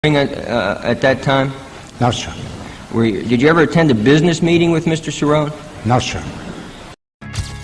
At that time? No, sir. Did you ever attend a business meeting with Mr. Cerrone? No, sir.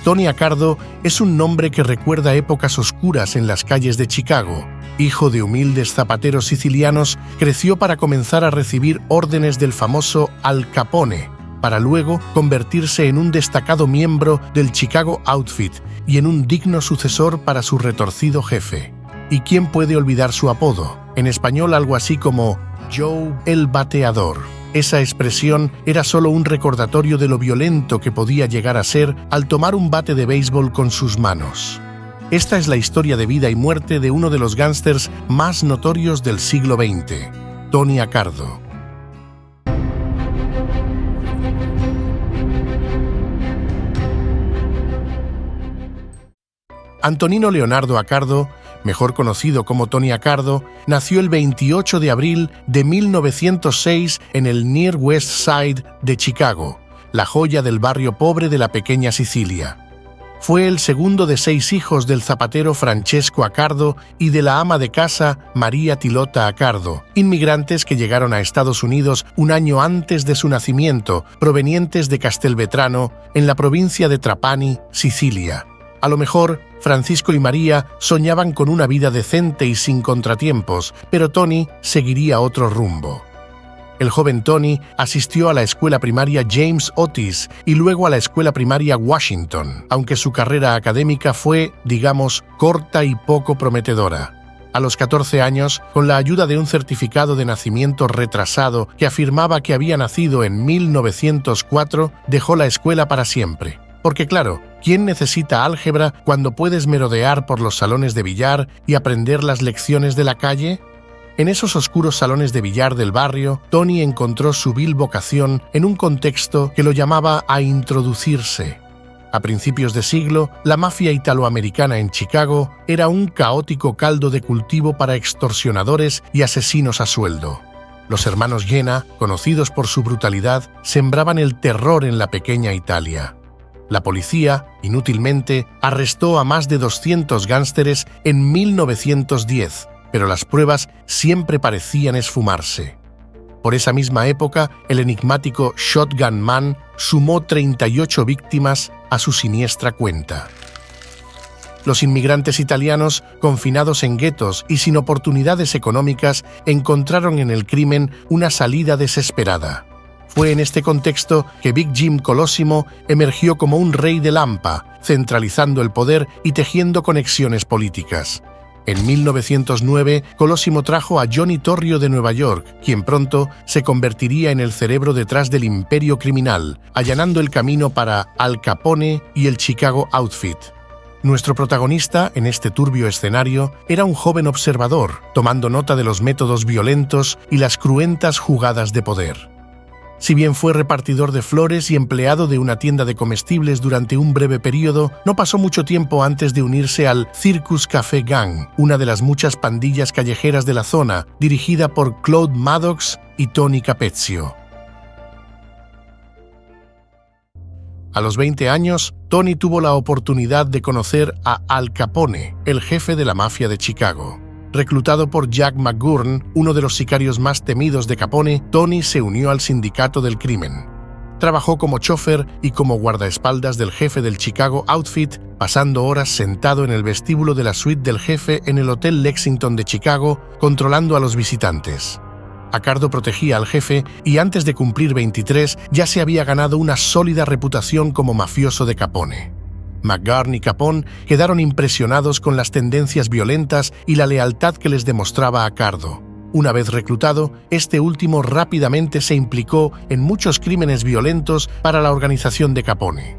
Tony Accardo es un nombre que recuerda épocas oscuras en las calles de Chicago. Hijo de humildes zapateros sicilianos, creció para comenzar a recibir órdenes del famoso Al Capone, para luego convertirse en un destacado miembro del Chicago Outfit y en un digno sucesor para su retorcido jefe. ¿Y quién puede olvidar su apodo? En español algo así como Joe el Bateador. Esa expresión era solo un recordatorio de lo violento que podía llegar a ser al tomar un bate de béisbol con sus manos. Esta es la historia de vida y muerte de uno de los gángsters más notorios del siglo XX, Tony Accardo. Antonino Leonardo Accardo, mejor conocido como Tony Accardo, nació el 28 de abril de 1906 en el Near West Side de Chicago, la joya del barrio pobre de la pequeña Sicilia. Fue el segundo de 6 hijos del zapatero Francesco Accardo y de la ama de casa María Tilota Accardo, inmigrantes que llegaron a Estados Unidos un año antes de su nacimiento, provenientes de Castelvetrano, en la provincia de Trapani, Sicilia. A lo mejor, Francisco y María soñaban con una vida decente y sin contratiempos, pero Tony seguiría otro rumbo. El joven Tony asistió a la escuela primaria James Otis y luego a la escuela primaria Washington, aunque su carrera académica fue, digamos, corta y poco prometedora. A los 14 años, con la ayuda de un certificado de nacimiento retrasado que afirmaba que había nacido en 1904, dejó la escuela para siempre. Porque claro, ¿quién necesita álgebra cuando puedes merodear por los salones de billar y aprender las lecciones de la calle? En esos oscuros salones de billar del barrio, Tony encontró su vil vocación en un contexto que lo llamaba a introducirse. A principios de siglo, la mafia italoamericana en Chicago era un caótico caldo de cultivo para extorsionadores y asesinos a sueldo. Los hermanos Jenna, conocidos por su brutalidad, sembraban el terror en la pequeña Italia. La policía, inútilmente, arrestó a más de 200 gángsteres en 1910, pero las pruebas siempre parecían esfumarse. Por esa misma época, el enigmático Shotgun Man sumó 38 víctimas a su siniestra cuenta. Los inmigrantes italianos, confinados en guetos y sin oportunidades económicas, encontraron en el crimen una salida desesperada. Fue en este contexto que Big Jim Colosimo emergió como un rey de Lampa, centralizando el poder y tejiendo conexiones políticas. En 1909, Colosimo trajo a Johnny Torrio de Nueva York, quien pronto se convertiría en el cerebro detrás del imperio criminal, allanando el camino para Al Capone y el Chicago Outfit. Nuestro protagonista, en este turbio escenario, era un joven observador, tomando nota de los métodos violentos y las cruentas jugadas de poder. Si bien fue repartidor de flores y empleado de una tienda de comestibles durante un breve periodo, no pasó mucho tiempo antes de unirse al Circus Café Gang, una de las muchas pandillas callejeras de la zona, dirigida por Claude Maddox y Tony Capezio. A los 20 años, Tony tuvo la oportunidad de conocer a Al Capone, el jefe de la mafia de Chicago. Reclutado por Jack McGurn, uno de los sicarios más temidos de Capone, Tony se unió al sindicato del crimen. Trabajó como chofer y como guardaespaldas del jefe del Chicago Outfit, pasando horas sentado en el vestíbulo de la suite del jefe en el Hotel Lexington de Chicago, controlando a los visitantes. Accardo protegía al jefe y antes de cumplir 23 ya se había ganado una sólida reputación como mafioso de Capone. McGurn y Capone quedaron impresionados con las tendencias violentas y la lealtad que les demostraba Accardo. Una vez reclutado, este último rápidamente se implicó en muchos crímenes violentos para la organización de Capone.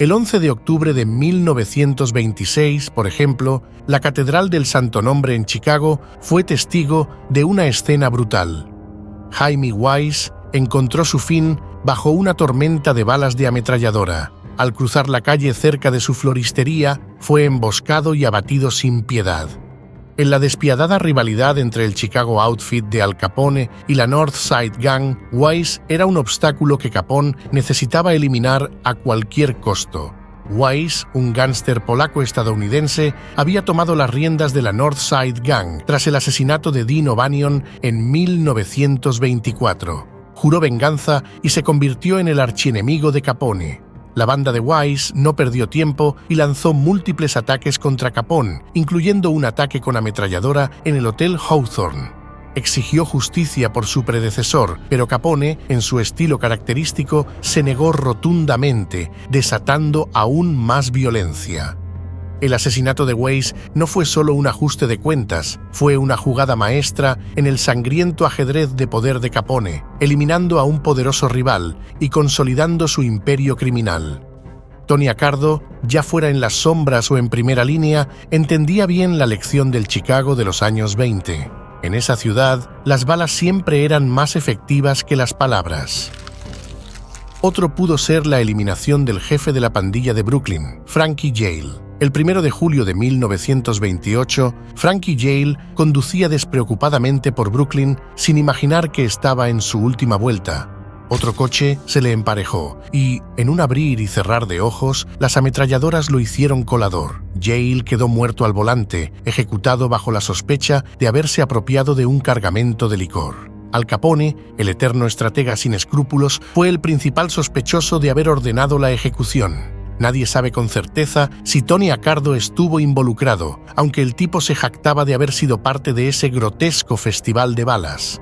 El 11 de octubre de 1926, por ejemplo, la Catedral del Santo Nombre en Chicago fue testigo de una escena brutal. Jaime Wise encontró su fin bajo una tormenta de balas de ametralladora. Al cruzar la calle cerca de su floristería, fue emboscado y abatido sin piedad. En la despiadada rivalidad entre el Chicago Outfit de Al Capone y la North Side Gang, Wise era un obstáculo que Capone necesitaba eliminar a cualquier costo. Wise, un gángster polaco-estadounidense, había tomado las riendas de la North Side Gang tras el asesinato de Dean O'Banion en 1924. Juró venganza y se convirtió en el archienemigo de Capone. La banda de Wise no perdió tiempo y lanzó múltiples ataques contra Capone, incluyendo un ataque con ametralladora en el Hotel Hawthorne. Exigió justicia por su predecesor, pero Capone, en su estilo característico, se negó rotundamente, desatando aún más violencia. El asesinato de Wise no fue solo un ajuste de cuentas, fue una jugada maestra en el sangriento ajedrez de poder de Capone, eliminando a un poderoso rival y consolidando su imperio criminal. Tony Accardo, ya fuera en las sombras o en primera línea, entendía bien la lección del Chicago de los años 20. En esa ciudad, las balas siempre eran más efectivas que las palabras. Otro pudo ser la eliminación del jefe de la pandilla de Brooklyn, Frankie Yale. El 1 de julio de 1928, Frankie Yale conducía despreocupadamente por Brooklyn sin imaginar que estaba en su última vuelta. Otro coche se le emparejó y, en un abrir y cerrar de ojos, las ametralladoras lo hicieron colador. Yale quedó muerto al volante, ejecutado bajo la sospecha de haberse apropiado de un cargamento de licor. Al Capone, el eterno estratega sin escrúpulos, fue el principal sospechoso de haber ordenado la ejecución. Nadie sabe con certeza si Tony Accardo estuvo involucrado, aunque el tipo se jactaba de haber sido parte de ese grotesco festival de balas.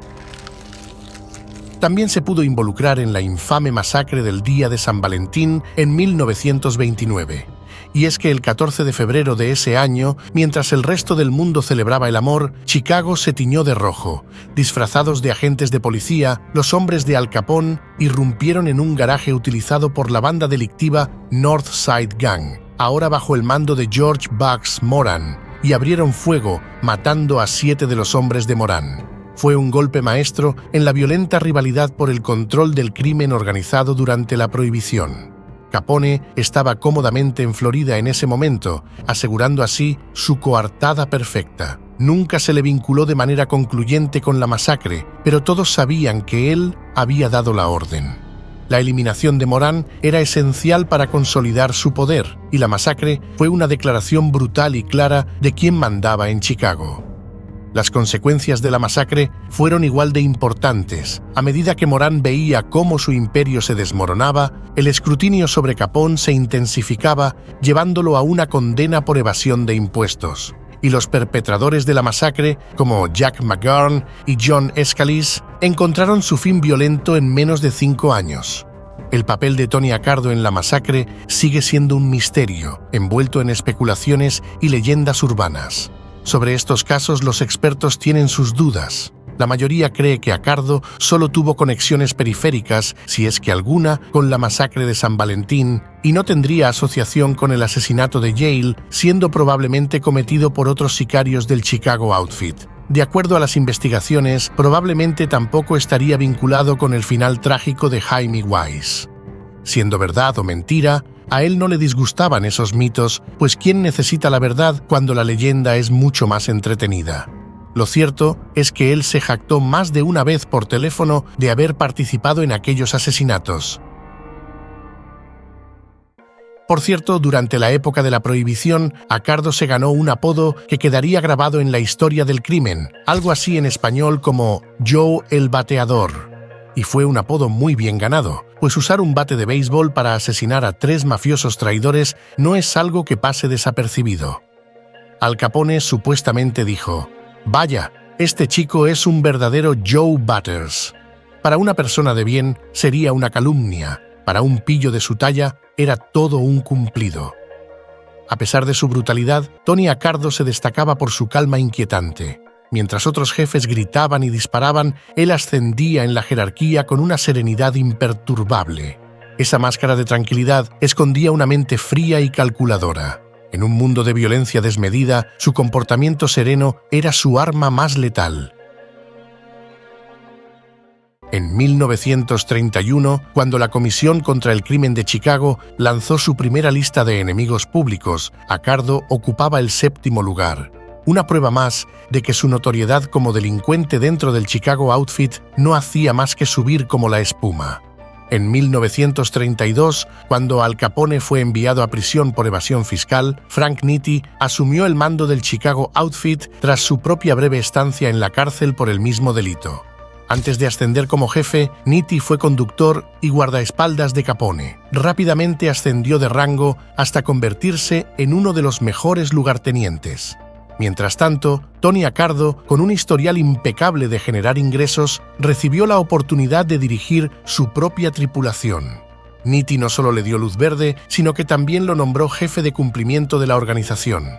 También se pudo involucrar en la infame masacre del día de San Valentín en 1929. Y es que el 14 de febrero de ese año, mientras el resto del mundo celebraba el amor, Chicago se tiñó de rojo. Disfrazados de agentes de policía, los hombres de Al Capone irrumpieron en un garaje utilizado por la banda delictiva North Side Gang, ahora bajo el mando de George Bugs Moran, y abrieron fuego, matando a 7 de los hombres de Moran. Fue un golpe maestro en la violenta rivalidad por el control del crimen organizado durante la Prohibición. Capone estaba cómodamente en Florida en ese momento, asegurando así su coartada perfecta. Nunca se le vinculó de manera concluyente con la masacre, pero todos sabían que él había dado la orden. La eliminación de Moran era esencial para consolidar su poder, y la masacre fue una declaración brutal y clara de quién mandaba en Chicago. Las consecuencias de la masacre fueron igual de importantes. A medida que Moran veía cómo su imperio se desmoronaba, el escrutinio sobre Capone se intensificaba, llevándolo a una condena por evasión de impuestos. Y los perpetradores de la masacre, como Jack McGurn y John Scalise, encontraron su fin violento en menos de 5 años. El papel de Tony Accardo en la masacre sigue siendo un misterio, envuelto en especulaciones y leyendas urbanas. Sobre estos casos los expertos tienen sus dudas. La mayoría cree que Accardo solo tuvo conexiones periféricas, si es que alguna, con la masacre de San Valentín y no tendría asociación con el asesinato de Yale, siendo probablemente cometido por otros sicarios del Chicago Outfit. De acuerdo a las investigaciones, probablemente tampoco estaría vinculado con el final trágico de Jaime Wise. Siendo verdad o mentira, a él no le disgustaban esos mitos, pues ¿quién necesita la verdad cuando la leyenda es mucho más entretenida? Lo cierto es que él se jactó más de una vez por teléfono de haber participado en aquellos asesinatos. Por cierto, durante la época de la Prohibición, Accardo se ganó un apodo que quedaría grabado en la historia del crimen, algo así en español como Joe el Bateador. Y fue un apodo muy bien ganado, pues usar un bate de béisbol para asesinar a 3 mafiosos traidores no es algo que pase desapercibido. Al Capone supuestamente dijo: «Vaya, este chico es un verdadero Joe Batters». Para una persona de bien sería una calumnia, para un pillo de su talla era todo un cumplido. A pesar de su brutalidad, Tony Accardo se destacaba por su calma inquietante. Mientras otros jefes gritaban y disparaban, él ascendía en la jerarquía con una serenidad imperturbable. Esa máscara de tranquilidad escondía una mente fría y calculadora. En un mundo de violencia desmedida, su comportamiento sereno era su arma más letal. En 1931, cuando la Comisión contra el Crimen de Chicago lanzó su primera lista de enemigos públicos, Accardo ocupaba el 7º lugar. Una prueba más de que su notoriedad como delincuente dentro del Chicago Outfit no hacía más que subir como la espuma. En 1932, cuando Al Capone fue enviado a prisión por evasión fiscal, Frank Nitti asumió el mando del Chicago Outfit tras su propia breve estancia en la cárcel por el mismo delito. Antes de ascender como jefe, Nitti fue conductor y guardaespaldas de Capone. Rápidamente ascendió de rango hasta convertirse en uno de los mejores lugartenientes. Mientras tanto, Tony Accardo, con un historial impecable de generar ingresos, recibió la oportunidad de dirigir su propia tripulación. Nitti no solo le dio luz verde, sino que también lo nombró jefe de cumplimiento de la organización.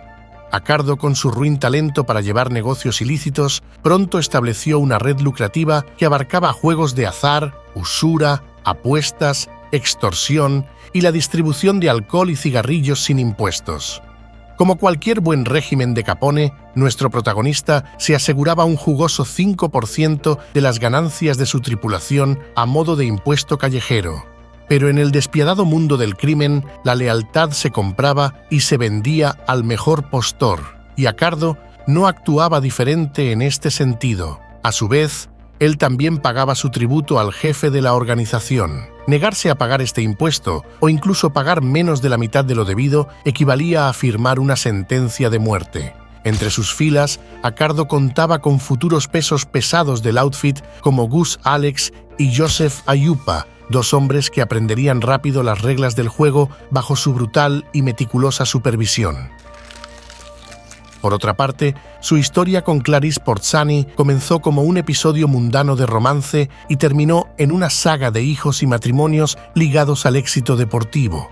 Accardo, con su ruin talento para llevar negocios ilícitos, pronto estableció una red lucrativa que abarcaba juegos de azar, usura, apuestas, extorsión y la distribución de alcohol y cigarrillos sin impuestos. Como cualquier buen régimen de Capone, nuestro protagonista se aseguraba un jugoso 5% de las ganancias de su tripulación a modo de impuesto callejero. Pero en el despiadado mundo del crimen, la lealtad se compraba y se vendía al mejor postor, y Accardo no actuaba diferente en este sentido. A su vez, él también pagaba su tributo al jefe de la organización. Negarse a pagar este impuesto, o incluso pagar menos de la mitad de lo debido, equivalía a firmar una sentencia de muerte. Entre sus filas, Accardo contaba con futuros pesos pesados del outfit como Gus Alex y Joseph Ayupa, dos hombres que aprenderían rápido las reglas del juego bajo su brutal y meticulosa supervisión. Por otra parte, su historia con Clarice Portsani comenzó como un episodio mundano de romance y terminó en una saga de hijos y matrimonios ligados al éxito deportivo.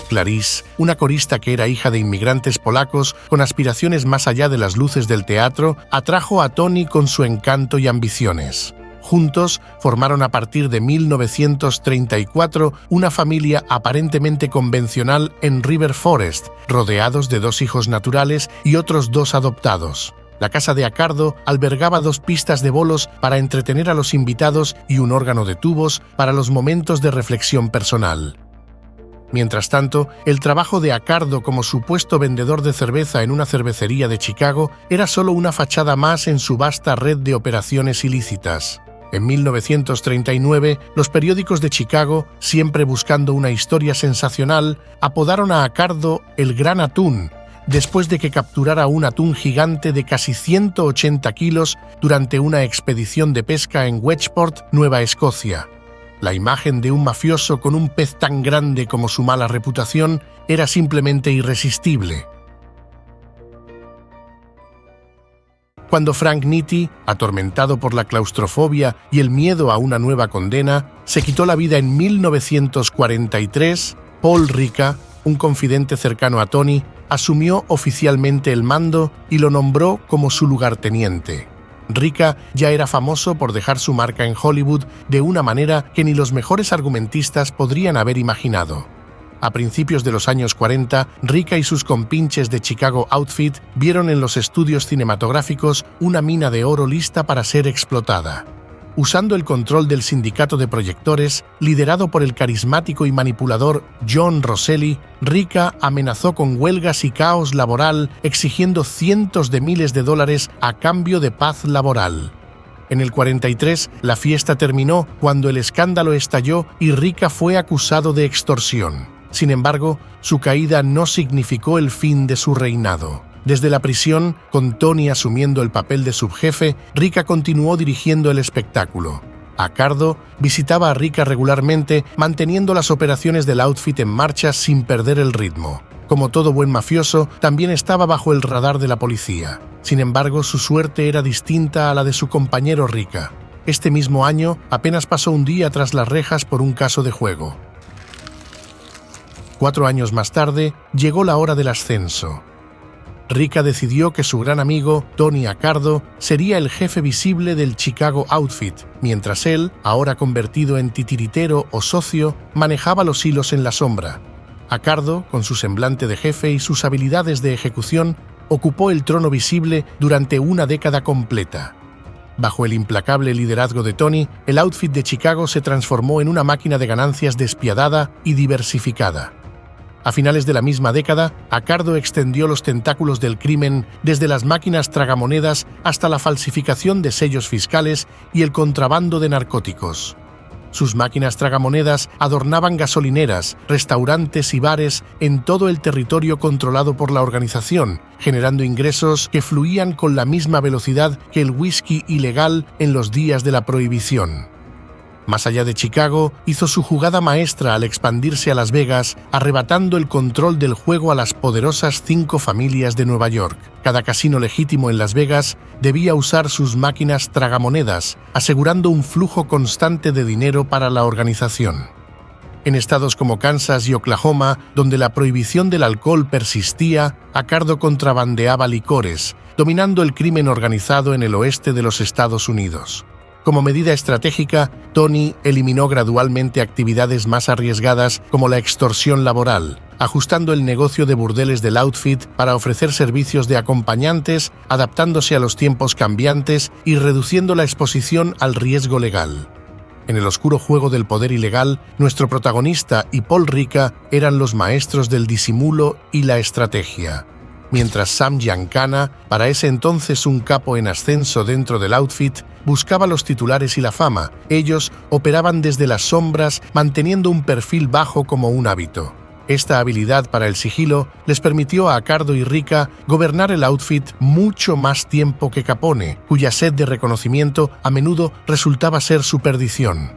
Clarice, una corista que era hija de inmigrantes polacos con aspiraciones más allá de las luces del teatro, atrajo a Tony con su encanto y ambiciones. Juntos formaron a partir de 1934 una familia aparentemente convencional en River Forest, rodeados de 2 hijos naturales y otros 2 adoptados. La casa de Accardo albergaba 2 pistas de bolos para entretener a los invitados y un órgano de tubos para los momentos de reflexión personal. Mientras tanto, el trabajo de Accardo como supuesto vendedor de cerveza en una cervecería de Chicago era solo una fachada más en su vasta red de operaciones ilícitas. En 1939, los periódicos de Chicago, siempre buscando una historia sensacional, apodaron a Accardo el Gran Atún, después de que capturara un atún gigante de casi 180 kilos durante una expedición de pesca en Wedgeport, Nueva Escocia. La imagen de un mafioso con un pez tan grande como su mala reputación era simplemente irresistible. Cuando Frank Nitti, atormentado por la claustrofobia y el miedo a una nueva condena, se quitó la vida en 1943, Paul Ricca, un confidente cercano a Tony, asumió oficialmente el mando y lo nombró como su lugarteniente. Ricca ya era famoso por dejar su marca en Hollywood de una manera que ni los mejores argumentistas podrían haber imaginado. A principios de los años 40, Ricca y sus compinches de Chicago Outfit vieron en los estudios cinematográficos una mina de oro lista para ser explotada. Usando el control del sindicato de proyectores, liderado por el carismático y manipulador John Rosselli, Ricca amenazó con huelgas y caos laboral, exigiendo cientos de miles de dólares a cambio de paz laboral. En el 43, la fiesta terminó cuando el escándalo estalló y Ricca fue acusado de extorsión. Sin embargo, su caída no significó el fin de su reinado. Desde la prisión, con Tony asumiendo el papel de subjefe, Ricca continuó dirigiendo el espectáculo. Accardo visitaba a Ricca regularmente, manteniendo las operaciones del outfit en marcha sin perder el ritmo. Como todo buen mafioso, también estaba bajo el radar de la policía. Sin embargo, su suerte era distinta a la de su compañero Ricca. Este mismo año, apenas pasó un día tras las rejas por un caso de juego. 4 años más tarde, llegó la hora del ascenso. Ricca decidió que su gran amigo, Tony Accardo, sería el jefe visible del Chicago Outfit, mientras él, ahora convertido en titiritero o socio, manejaba los hilos en la sombra. Accardo, con su semblante de jefe y sus habilidades de ejecución, ocupó el trono visible durante una década completa. Bajo el implacable liderazgo de Tony, el outfit de Chicago se transformó en una máquina de ganancias despiadada y diversificada. A finales de la misma década, Accardo extendió los tentáculos del crimen desde las máquinas tragamonedas hasta la falsificación de sellos fiscales y el contrabando de narcóticos. Sus máquinas tragamonedas adornaban gasolineras, restaurantes y bares en todo el territorio controlado por la organización, generando ingresos que fluían con la misma velocidad que el whisky ilegal en los días de la prohibición. Más allá de Chicago, hizo su jugada maestra al expandirse a Las Vegas, arrebatando el control del juego a las poderosas 5 familias de Nueva York. Cada casino legítimo en Las Vegas debía usar sus máquinas tragamonedas, asegurando un flujo constante de dinero para la organización. En estados como Kansas y Oklahoma, donde la prohibición del alcohol persistía, Accardo contrabandeaba licores, dominando el crimen organizado en el oeste de los Estados Unidos. Como medida estratégica, Tony eliminó gradualmente actividades más arriesgadas como la extorsión laboral, ajustando el negocio de burdeles del Outfit para ofrecer servicios de acompañantes, adaptándose a los tiempos cambiantes y reduciendo la exposición al riesgo legal. En el oscuro juego del poder ilegal, nuestro protagonista y Paul Ricca eran los maestros del disimulo y la estrategia. Mientras Sam Giancana, para ese entonces un capo en ascenso dentro del Outfit, buscaba los titulares y la fama, ellos operaban desde las sombras, manteniendo un perfil bajo como un hábito. Esta habilidad para el sigilo les permitió a Accardo y Ricca gobernar el Outfit mucho más tiempo que Capone, cuya sed de reconocimiento a menudo resultaba ser su perdición.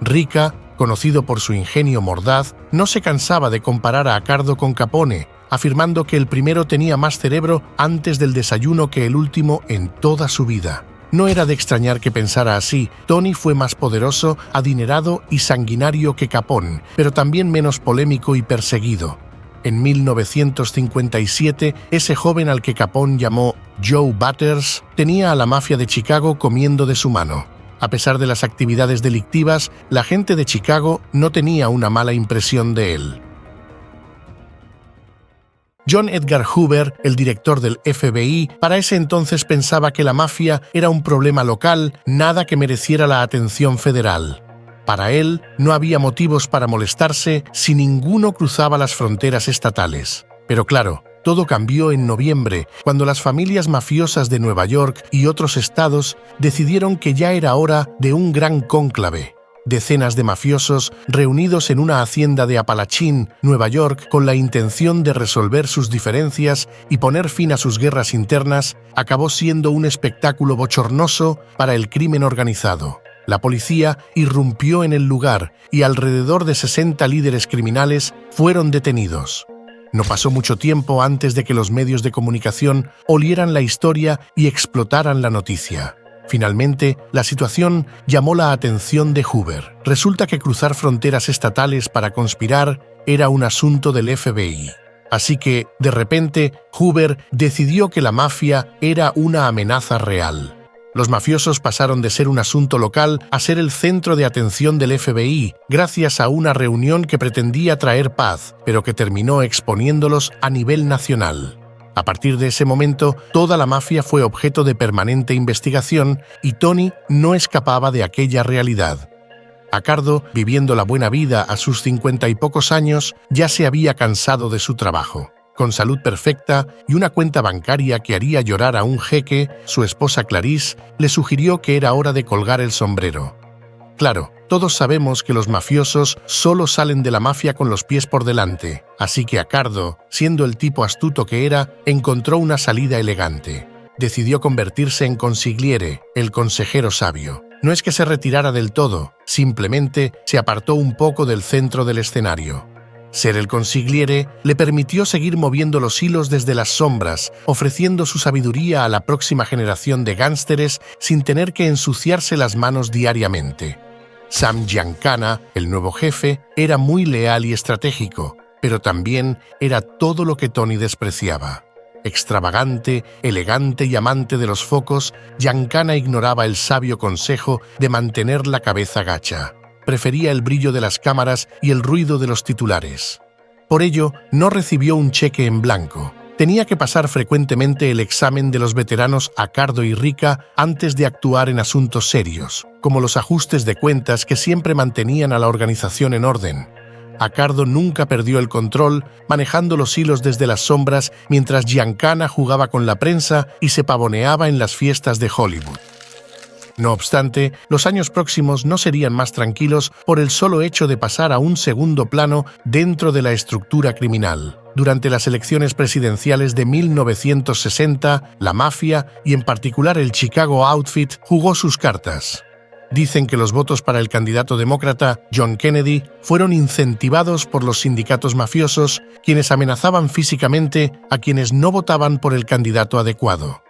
Ricca, conocido por su ingenio mordaz, no se cansaba de comparar a Accardo con Capone, afirmando que el primero tenía más cerebro antes del desayuno que el último en toda su vida. No era de extrañar que pensara así. Tony fue más poderoso, adinerado y sanguinario que Capone, pero también menos polémico y perseguido. En 1957, ese joven al que Capone llamó Joe Butters tenía a la mafia de Chicago comiendo de su mano. A pesar de las actividades delictivas, la gente de Chicago no tenía una mala impresión de él. John Edgar Hoover, el director del FBI, para ese entonces pensaba que la mafia era un problema local, nada que mereciera la atención federal. Para él, no había motivos para molestarse si ninguno cruzaba las fronteras estatales. Pero claro, todo cambió en noviembre, cuando las familias mafiosas de Nueva York y otros estados decidieron que ya era hora de un gran cónclave. Decenas de mafiosos reunidos en una hacienda de Apalachín, Nueva York, con la intención de resolver sus diferencias y poner fin a sus guerras internas, acabó siendo un espectáculo bochornoso para el crimen organizado. La policía irrumpió en el lugar y alrededor de 60 líderes criminales fueron detenidos. No pasó mucho tiempo antes de que los medios de comunicación olieran la historia y explotaran la noticia. Finalmente, la situación llamó la atención de Hoover. Resulta que cruzar fronteras estatales para conspirar era un asunto del FBI. Así que, de repente, Hoover decidió que la mafia era una amenaza real. Los mafiosos pasaron de ser un asunto local a ser el centro de atención del FBI, gracias a una reunión que pretendía traer paz, pero que terminó exponiéndolos a nivel nacional. A partir de ese momento, toda la mafia fue objeto de permanente investigación y Tony no escapaba de aquella realidad. Accardo, viviendo la buena vida a sus 50 y pocos años, ya se había cansado de su trabajo. Con salud perfecta y una cuenta bancaria que haría llorar a un jeque, su esposa Clarice le sugirió que era hora de colgar el sombrero. Claro, todos sabemos que los mafiosos solo salen de la mafia con los pies por delante, así que Accardo, siendo el tipo astuto que era, encontró una salida elegante. Decidió convertirse en consigliere, el consejero sabio. No es que se retirara del todo, simplemente se apartó un poco del centro del escenario. Ser el consigliere le permitió seguir moviendo los hilos desde las sombras, ofreciendo su sabiduría a la próxima generación de gánsteres sin tener que ensuciarse las manos diariamente. Sam Giancana, el nuevo jefe, era muy leal y estratégico, pero también era todo lo que Tony despreciaba. Extravagante, elegante y amante de los focos, Giancana ignoraba el sabio consejo de mantener la cabeza gacha. Prefería el brillo de las cámaras y el ruido de los titulares. Por ello, no recibió un cheque en blanco. Tenía que pasar frecuentemente el examen de los veteranos Accardo y Ricca antes de actuar en asuntos serios, como los ajustes de cuentas que siempre mantenían a la organización en orden. Accardo nunca perdió el control, manejando los hilos desde las sombras mientras Giancana jugaba con la prensa y se pavoneaba en las fiestas de Hollywood. No obstante, los años próximos no serían más tranquilos por el solo hecho de pasar a un segundo plano dentro de la estructura criminal. Durante las elecciones presidenciales de 1960, la mafia, y en particular el Chicago Outfit, jugó sus cartas. Dicen que los votos para el candidato demócrata, John Kennedy, fueron incentivados por los sindicatos mafiosos, quienes amenazaban físicamente a quienes no votaban por el candidato adecuado.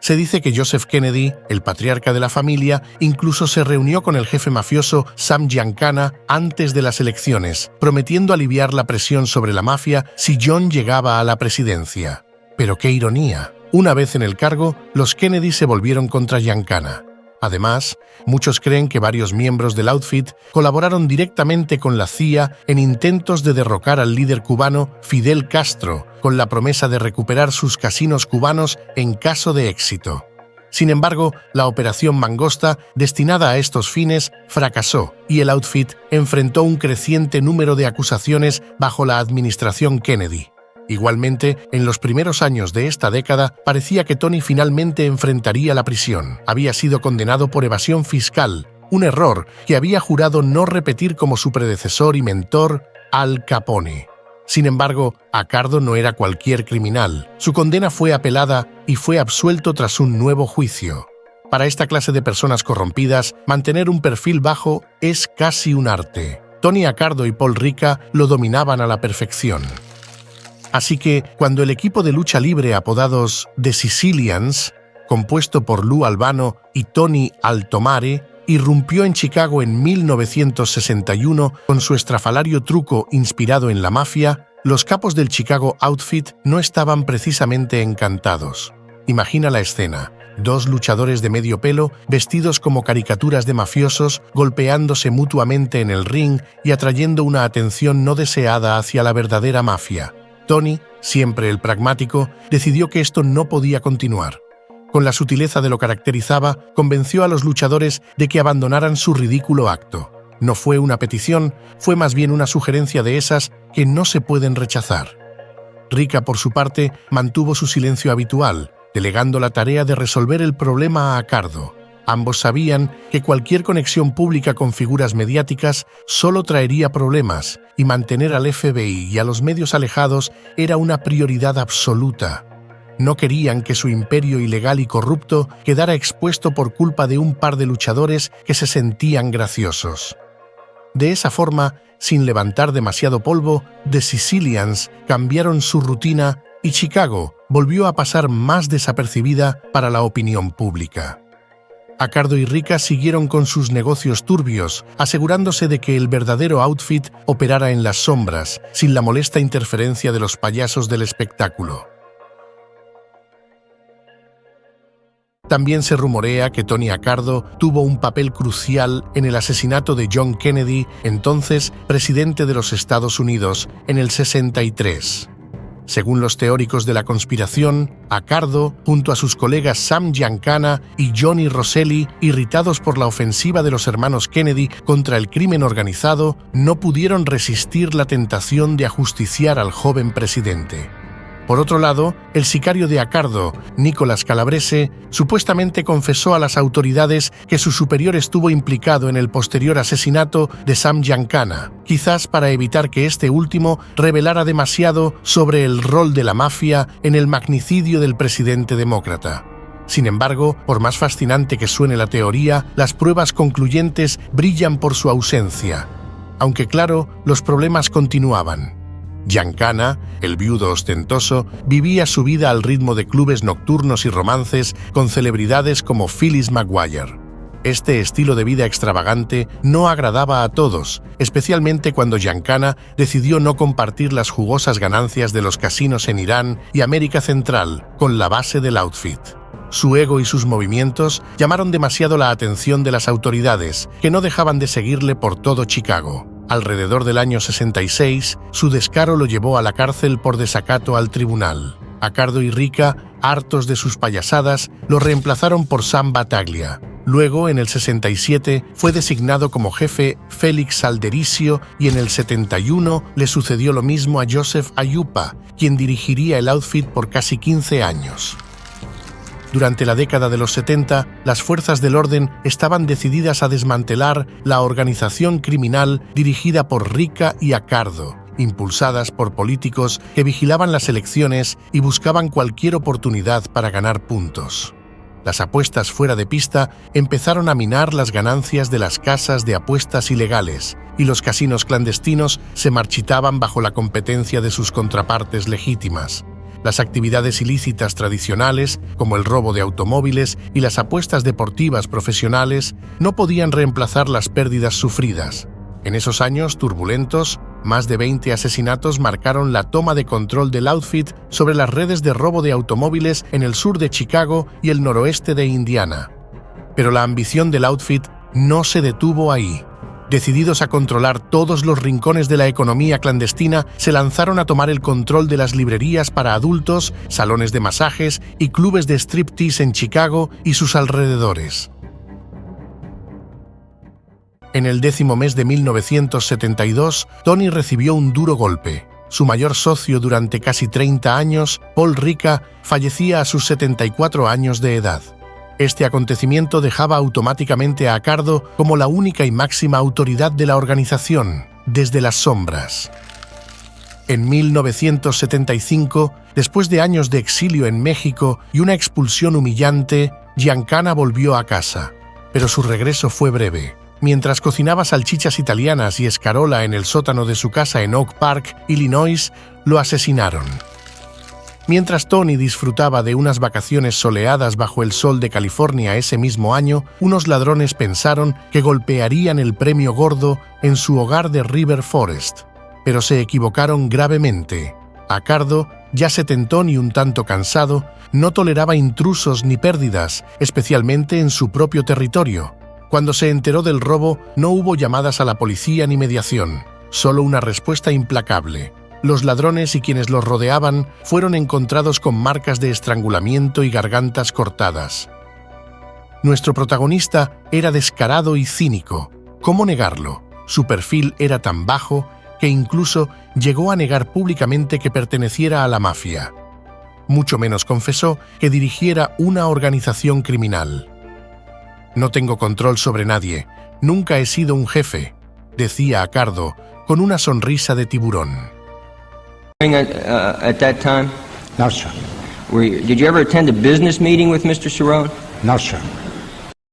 Se dice que Joseph Kennedy, el patriarca de la familia, incluso se reunió con el jefe mafioso Sam Giancana antes de las elecciones, prometiendo aliviar la presión sobre la mafia si John llegaba a la presidencia. Pero qué ironía. Una vez en el cargo, los Kennedy se volvieron contra Giancana. Además, muchos creen que varios miembros del Outfit colaboraron directamente con la CIA en intentos de derrocar al líder cubano Fidel Castro, con la promesa de recuperar sus casinos cubanos en caso de éxito. Sin embargo, la Operación Mangosta, destinada a estos fines, fracasó y el Outfit enfrentó un creciente número de acusaciones bajo la administración Kennedy. Igualmente, en los primeros años de esta década, parecía que Tony finalmente enfrentaría la prisión. Había sido condenado por evasión fiscal, un error que había jurado no repetir como su predecesor y mentor, Al Capone. Sin embargo, Accardo no era cualquier criminal. Su condena fue apelada y fue absuelto tras un nuevo juicio. Para esta clase de personas corrompidas, mantener un perfil bajo es casi un arte. Tony Accardo y Paul Ricca lo dominaban a la perfección. Así que, cuando el equipo de lucha libre apodados The Sicilians, compuesto por Lou Albano y Tony Altomare, irrumpió en Chicago en 1961 con su estrafalario truco inspirado en la mafia, los capos del Chicago Outfit no estaban precisamente encantados. Imagina la escena. Dos luchadores de medio pelo, vestidos como caricaturas de mafiosos, golpeándose mutuamente en el ring y atrayendo una atención no deseada hacia la verdadera mafia. Tony, siempre el pragmático, decidió que esto no podía continuar. Con la sutileza de lo caracterizaba, convenció a los luchadores de que abandonaran su ridículo acto. No fue una petición, fue más bien una sugerencia de esas que no se pueden rechazar. Ricca, por su parte, mantuvo su silencio habitual, delegando la tarea de resolver el problema a Accardo. Ambos sabían que cualquier conexión pública con figuras mediáticas solo traería problemas, y mantener al FBI y a los medios alejados era una prioridad absoluta. No querían que su imperio ilegal y corrupto quedara expuesto por culpa de un par de luchadores que se sentían graciosos. De esa forma, sin levantar demasiado polvo, The Sicilians cambiaron su rutina y Chicago volvió a pasar más desapercibida para la opinión pública. Accardo y Ricca siguieron con sus negocios turbios, asegurándose de que el verdadero Outfit operara en las sombras, sin la molesta interferencia de los payasos del espectáculo. También se rumorea que Tony Accardo tuvo un papel crucial en el asesinato de John Kennedy, entonces presidente de los Estados Unidos, en el 63. Según los teóricos de la conspiración, Accardo, junto a sus colegas Sam Giancana y Johnny Rosselli, irritados por la ofensiva de los hermanos Kennedy contra el crimen organizado, no pudieron resistir la tentación de ajusticiar al joven presidente. Por otro lado, el sicario de Accardo, Nicholas Calabrese, supuestamente confesó a las autoridades que su superior estuvo implicado en el posterior asesinato de Sam Giancana, quizás para evitar que este último revelara demasiado sobre el rol de la mafia en el magnicidio del presidente demócrata. Sin embargo, por más fascinante que suene la teoría, las pruebas concluyentes brillan por su ausencia. Aunque claro, los problemas continuaban. Giancana, el viudo ostentoso, vivía su vida al ritmo de clubes nocturnos y romances con celebridades como Phyllis McGuire. Este estilo de vida extravagante no agradaba a todos, especialmente cuando Giancana decidió no compartir las jugosas ganancias de los casinos en Irán y América Central con la base del Outfit. Su ego y sus movimientos llamaron demasiado la atención de las autoridades, que no dejaban de seguirle por todo Chicago. Alrededor del año 66, su descaro lo llevó a la cárcel por desacato al tribunal. Accardo y Ricca, hartos de sus payasadas, lo reemplazaron por Sam Battaglia. Luego, en el 67, fue designado como jefe Félix Saldericio y en el 71 le sucedió lo mismo a Joseph Aiuppa, quien dirigiría el Outfit por casi 15 años. Durante la década de los 70, las fuerzas del orden estaban decididas a desmantelar la organización criminal dirigida por Rica y Accardo, impulsadas por políticos que vigilaban las elecciones y buscaban cualquier oportunidad para ganar puntos. Las apuestas fuera de pista empezaron a minar las ganancias de las casas de apuestas ilegales, y los casinos clandestinos se marchitaban bajo la competencia de sus contrapartes legítimas. Las actividades ilícitas tradicionales, como el robo de automóviles y las apuestas deportivas profesionales, no podían reemplazar las pérdidas sufridas. En esos años turbulentos, más de 20 asesinatos marcaron la toma de control del outfit sobre las redes de robo de automóviles en el sur de Chicago y el noroeste de Indiana. Pero la ambición del outfit no se detuvo ahí. Decididos a controlar todos los rincones de la economía clandestina, se lanzaron a tomar el control de las librerías para adultos, salones de masajes y clubes de striptease en Chicago y sus alrededores. En el 10º mes de 1972, Tony recibió un duro golpe. Su mayor socio durante casi 30 años, Paul Rica, fallecía a sus 74 años de edad. Este acontecimiento dejaba automáticamente a Accardo como la única y máxima autoridad de la organización, desde las sombras. En 1975, después de años de exilio en México y una expulsión humillante, Giancana volvió a casa, pero su regreso fue breve. Mientras cocinaba salchichas italianas y escarola en el sótano de su casa en Oak Park, Illinois, lo asesinaron. Mientras Tony disfrutaba de unas vacaciones soleadas bajo el sol de California ese mismo año, unos ladrones pensaron que golpearían el premio gordo en su hogar de River Forest. Pero se equivocaron gravemente. Accardo, ya setentón y un tanto cansado, no toleraba intrusos ni pérdidas, especialmente en su propio territorio. Cuando se enteró del robo, no hubo llamadas a la policía ni mediación, solo una respuesta implacable. Los ladrones y quienes los rodeaban fueron encontrados con marcas de estrangulamiento y gargantas cortadas. Nuestro protagonista era descarado y cínico. ¿Cómo negarlo? Su perfil era tan bajo que incluso llegó a negar públicamente que perteneciera a la mafia. Mucho menos confesó que dirigiera una organización criminal. «No tengo control sobre nadie. Nunca he sido un jefe», decía Accardo con una sonrisa de tiburón. At that time? No, sir. Did you ever attend a business meeting with Mr. Cerrone? No, sir.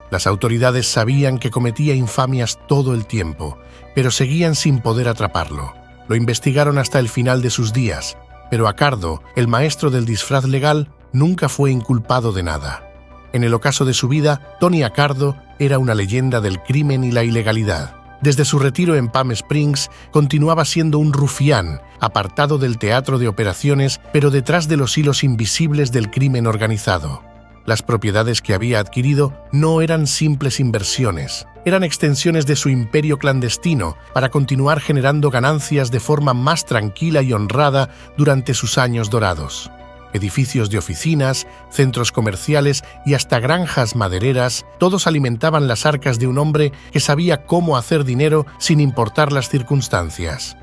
Las autoridades sabían que cometía infamias todo el tiempo, pero seguían sin poder atraparlo. Lo investigaron hasta el final de sus días, pero Accardo, el maestro del disfraz legal, nunca fue inculpado de nada. En el ocaso de su vida, Tony Accardo era una leyenda del crimen y la ilegalidad. Desde su retiro en Palm Springs, continuaba siendo un rufián, apartado del teatro de operaciones, pero detrás de los hilos invisibles del crimen organizado. Las propiedades que había adquirido no eran simples inversiones, eran extensiones de su imperio clandestino para continuar generando ganancias de forma más tranquila y honrada durante sus años dorados. Edificios de oficinas, centros comerciales y hasta granjas madereras, todos alimentaban las arcas de un hombre que sabía cómo hacer dinero sin importar las circunstancias.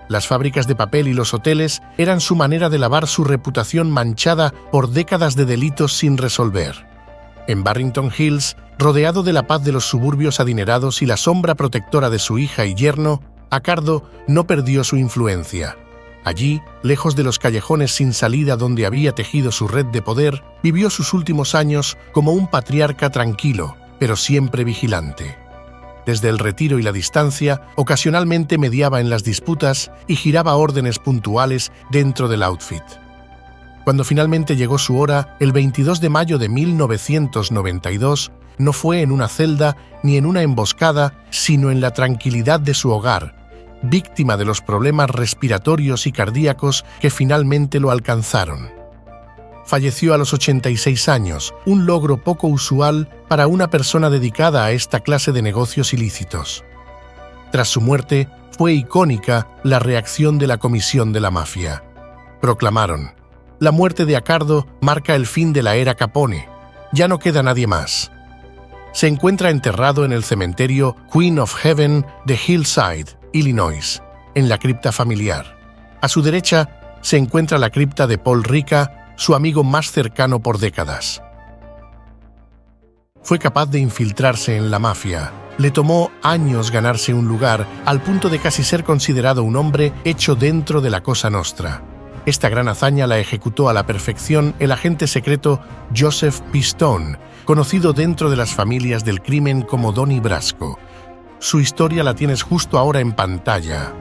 Las fábricas de papel y los hoteles eran su manera de lavar su reputación manchada por décadas de delitos sin resolver. En Barrington Hills, rodeado de la paz de los suburbios adinerados y la sombra protectora de su hija y yerno, Accardo no perdió su influencia. Allí, lejos de los callejones sin salida donde había tejido su red de poder, vivió sus últimos años como un patriarca tranquilo, pero siempre vigilante. Desde el retiro y la distancia, ocasionalmente mediaba en las disputas y giraba órdenes puntuales dentro del outfit. Cuando finalmente llegó su hora, el 22 de mayo de 1992, no fue en una celda ni en una emboscada, sino en la tranquilidad de su hogar, víctima de los problemas respiratorios y cardíacos que finalmente lo alcanzaron. Falleció a los 86 años, un logro poco usual para una persona dedicada a esta clase de negocios ilícitos. Tras su muerte, fue icónica la reacción de la Comisión de la Mafia. Proclamaron: «La muerte de Accardo marca el fin de la era Capone. Ya no queda nadie más». Se encuentra enterrado en el cementerio Queen of Heaven de Hillside, Illinois, en la cripta familiar. A su derecha se encuentra la cripta de Paul Rica, su amigo más cercano por décadas. Fue capaz de infiltrarse en la mafia. Le tomó años ganarse un lugar, al punto de casi ser considerado un hombre hecho dentro de la Cosa Nostra. Esta gran hazaña la ejecutó a la perfección el agente secreto Joseph Pistone, conocido dentro de las familias del crimen como Donnie Brasco. Su historia la tienes justo ahora en pantalla.